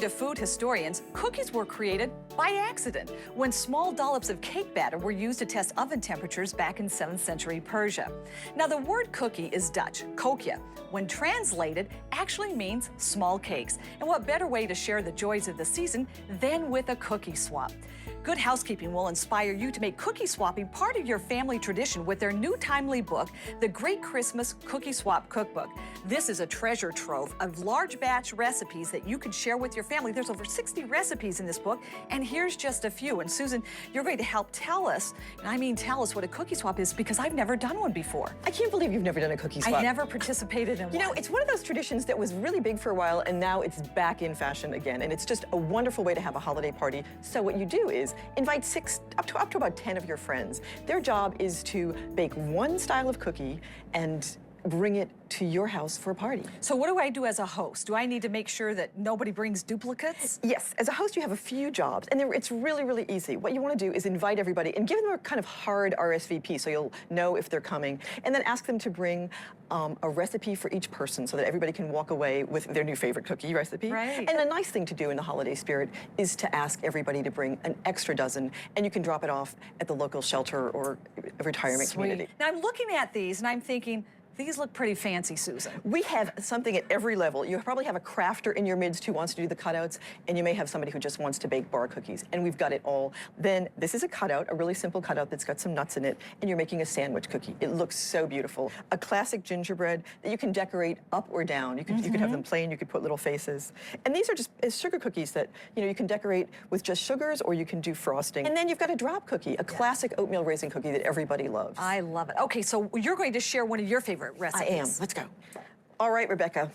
to food historians, cookies were created by accident when small dollops of cake batter were used to test oven temperatures back in 7th century Persia. Now, the word cookie is Dutch, koekje. When translated, actually means small cakes. And what better way to share the joys of the season than with a cookie swap? Good Housekeeping will inspire you to make cookie swapping part of your family tradition with their new timely book, The Great Christmas Cookie Swap Cookbook. This is a treasure trove of large batch recipes that you can share with your family. There's over 60 recipes in this book, and here's just a few. And Susan, you're going to help tell us, and I mean tell us what a cookie swap is, because I've never done one before. I can't believe you've never done a cookie swap. I never participated in one. You know, it's one of those traditions that was really big for a while, and now it's back in fashion again. And it's just a wonderful way to have a holiday party. So what you do is invite up to about 10 of your friends. Their job is to bake one style of cookie and bring it to your house for a party. So what do I do as a host? Do I need to make sure that nobody brings duplicates? Yes, as a host you have a few jobs, and it's really, really easy. What you want to do is invite everybody and give them a kind of hard RSVP so you'll know if they're coming, and then ask them to bring a recipe for each person so that everybody can walk away with their new favorite cookie recipe. Right. And a nice thing to do in the holiday spirit is to ask everybody to bring an extra dozen, and you can drop it off at the local shelter or a retirement community. Now I'm looking at these and I'm thinking, these look pretty fancy, Susan. We have something at every level. You probably have a crafter in your midst who wants to do the cutouts, and you may have somebody who just wants to bake bar cookies, and we've got it all. Then this is a cutout, a really simple cutout that's got some nuts in it, and you're making a sandwich cookie. It looks so beautiful. A classic gingerbread that you can decorate up or down. You could have them plain, you could put little faces. And these are just sugar cookies that you can decorate with just sugars, or you can do frosting. And then you've got a drop cookie, a classic oatmeal raisin cookie that everybody loves. I love it. Okay, so you're going to share one of your favorite recipes. I am. Let's go. All right, Rebecca.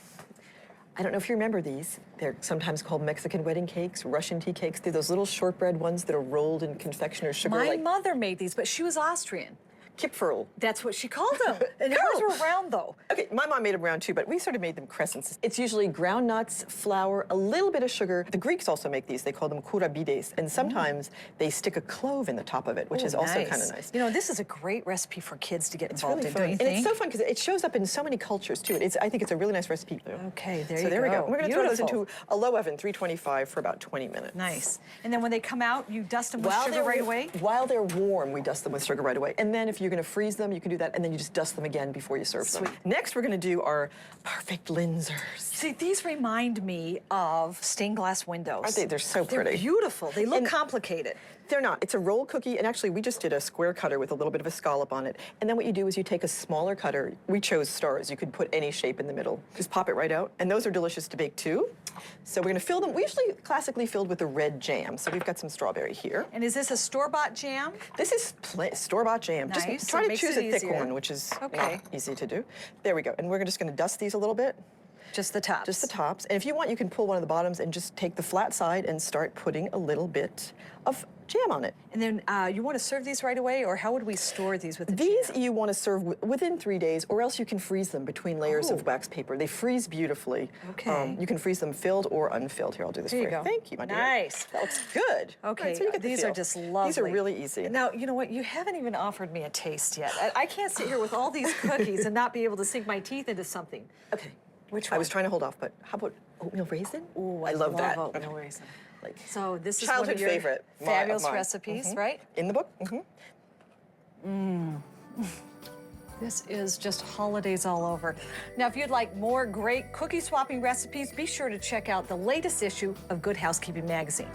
I don't know if you remember these. They're sometimes called Mexican wedding cakes, Russian tea cakes. They're those little shortbread ones that are rolled in confectioner's sugar. My mother made these, but she was Austrian. Kipferl. That's what she called them. And hers were round, though. Okay, my mom made them round, too, but we sort of made them crescents. It's usually ground nuts, flour, a little bit of sugar. The Greeks also make these. They call them kourabides, and sometimes they stick a clove in the top of it, which is also kind of nice. You know, this is a great recipe for kids to get involved in, fun. don't you think? And it's so fun because it shows up in so many cultures, too. I think it's a really nice recipe. Okay, there you go. So there we go. We're going to throw those into a low oven, 325, for about 20 minutes. Nice. And then when they come out, you dust them with sugar right away? While they're warm, we dust them with sugar right away. And then if you're going to freeze them, you can do that, and then you just dust them again before you serve them. Next, we're going to do our perfect Linzers. See, these remind me of stained glass windows. Aren't they? They're so pretty. They're beautiful. They look complicated. They're not. It's a roll cookie, and actually we just did a square cutter with a little bit of a scallop on it. And then what you do is you take a smaller cutter. We chose stars. You could put any shape in the middle. Just pop it right out. And those are delicious to bake too. So we're going to fill them. We usually classically filled with the red jam. So we've got some strawberry here. And is this a store-bought jam? This is store-bought jam. Nice. Just try to choose a thick one, which is not easy to do. There we go. And we're just going to dust these a little bit. Just the tops? Just the tops. And if you want, you can pull one of the bottoms and just take the flat side and start putting a little bit of jam on it. And then you want to serve these right away, or how would we store these with the These jam? you want to serve within 3 days, or else you can freeze them between layers of wax paper. They freeze beautifully. Okay. You can freeze them filled or unfilled. Here, I'll do this for you. Thank you, my dear. Nice. That looks good. Okay, Right, so you get the these feel. are just lovely. These are really easy. Now, you know what? You haven't even offered me a taste yet. I can't sit here with all these cookies and not be able to sink my teeth into something. Okay. Which one? I was trying to hold off, but how about oatmeal raisin? Ooh, I love that. oatmeal raisin. Like, So this is childhood one of your favorite fabulous of mine. recipes, right? In the book. This is just holidays all over. Now, if you'd like more great cookie swapping recipes, be sure to check out the latest issue of Good Housekeeping magazine.